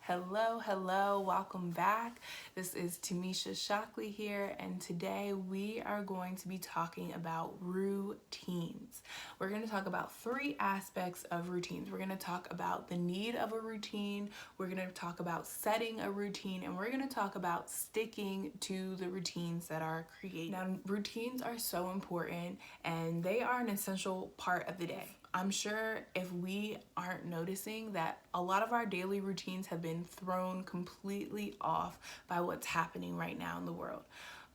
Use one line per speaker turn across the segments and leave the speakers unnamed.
Hello, welcome back. This is Timmesha Shockley here, and today we are going to be talking about routines. We're going to talk about three aspects of routines. We're going to talk about the need of a routine, we're going to talk about setting a routine, and we're going to talk about sticking to the routines that are created. Now, routines are so important and they are an essential part of the day. I'm sure if we aren't noticing that a lot of our daily routines have been thrown completely off by what's happening right now in the world.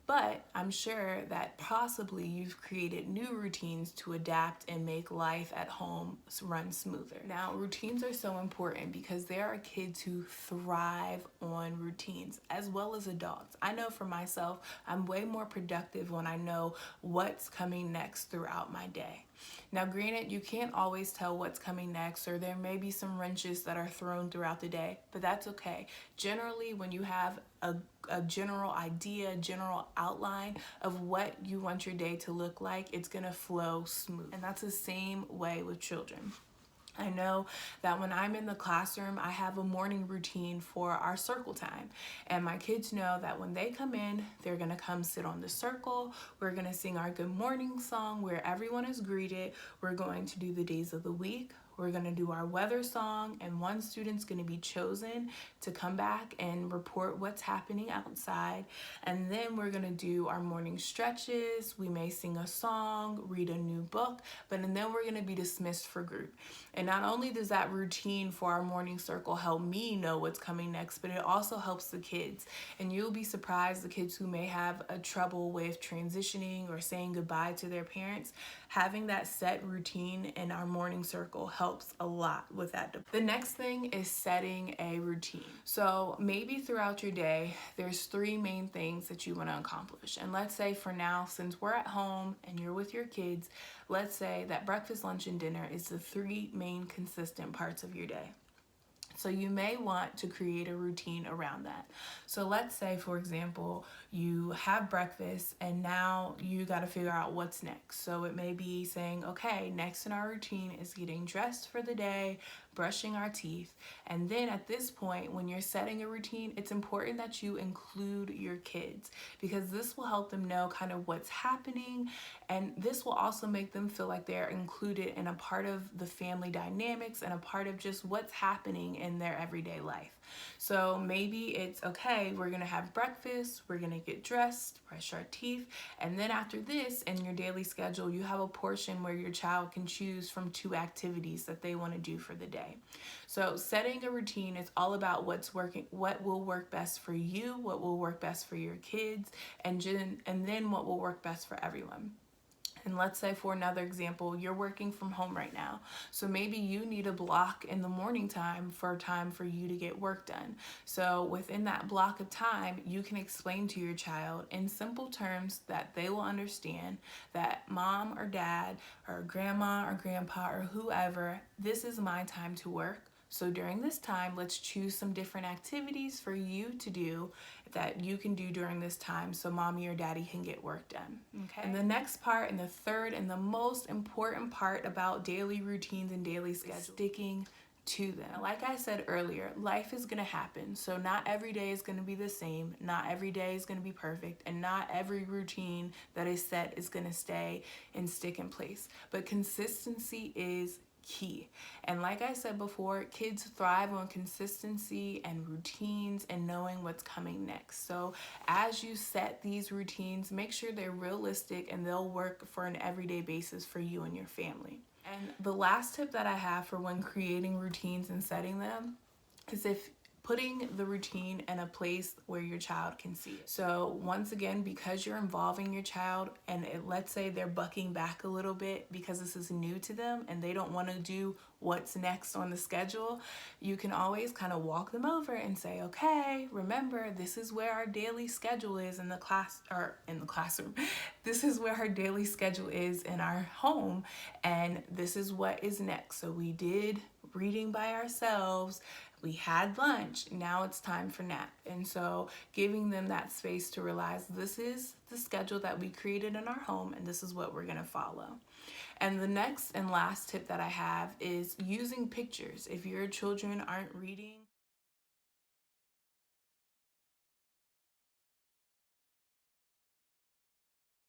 But I'm sure that possibly you've created new routines to adapt and make life at home run smoother. Now, routines are so important because there are kids who thrive on routines as well as adults. I know for myself, I'm way more productive when I know what's coming next throughout my day. Now, granted, you can't always tell what's coming next, or there may be some wrenches that are thrown throughout the day, but that's okay. Generally, when you have a general idea, general outline of what you want your day to look like, it's gonna flow smooth. And that's the same way with children. I know that when I'm in the classroom, I have a morning routine for our circle time. And my kids know that when they come in, they're gonna come sit on the circle. We're gonna sing our good morning song where everyone is greeted. We're going to do the days of the week. We're gonna do our weather song, and one student's gonna be chosen to come back and report what's happening outside. And then we're gonna do our morning stretches. We may sing a song, read a new book, and then we're gonna be dismissed for group. And not only does that routine for our morning circle help me know what's coming next, but it also helps the kids. And you'll be surprised, the kids who may have a trouble with transitioning or saying goodbye to their parents, having that set routine in our morning circle helps a lot with that. The next thing is setting a routine. So maybe throughout your day, there's three main things that you want to accomplish. And let's say for now, since we're at home and you're with your kids, let's say that breakfast, lunch, and dinner is the three main consistent parts of your day. So you may want to create a routine around that. So let's say, for example, you have breakfast and now you got to figure out what's next. So it may be saying, okay, next in our routine is getting dressed for the day, brushing our teeth. And then at this point, when you're setting a routine, it's important that you include your kids because this will help them know kind of what's happening. And this will also make them feel like they're included in a part of the family dynamics and a part of just what's happening in their everyday life. So maybe it's okay, we're gonna have breakfast, we're gonna get dressed, brush our teeth, and then after this in your daily schedule, you have a portion where your child can choose from two activities that they want to do for the day. So setting a routine is all about what's working, what will work best for you, what will work best for your kids, and then what will work best for everyone. And let's say for another example, you're working from home right now. So maybe you need a block in the morning time for you to get work done. So within that block of time, you can explain to your child in simple terms that they will understand that mom or dad or grandma or grandpa or whoever, this is my time to work. So during this time, let's choose some different activities for you to do that you can do during this time so mommy or daddy can get work done. Okay. And the next part, and the third and the most important part about daily routines and daily schedules, sticking to them. Like I said earlier, life is gonna happen. So not every day is gonna be the same. Not every day is gonna be perfect. And not every routine that is set is gonna stay and stick in place. But consistency is key. And like I said before, kids thrive on consistency and routines and knowing what's coming next. So as you set these routines, make sure they're realistic and they'll work for an everyday basis for you and your family. And the last tip that I have for when creating routines and setting them is if putting the routine in a place where your child can see it. So once again, because you're involving your child and let's say they're bucking back a little bit because this is new to them and they don't want to do what's next on the schedule, you can always kind of walk them over and say, okay, remember, this is where our daily schedule is in the classroom. This is where our daily schedule is in our home, and this is what is next. So we did reading by ourselves, we had lunch, now it's time for nap. And so giving them that space to realize this is the schedule that we created in our home and this is what we're gonna follow. And the next and last tip that I have is using pictures. If your children aren't reading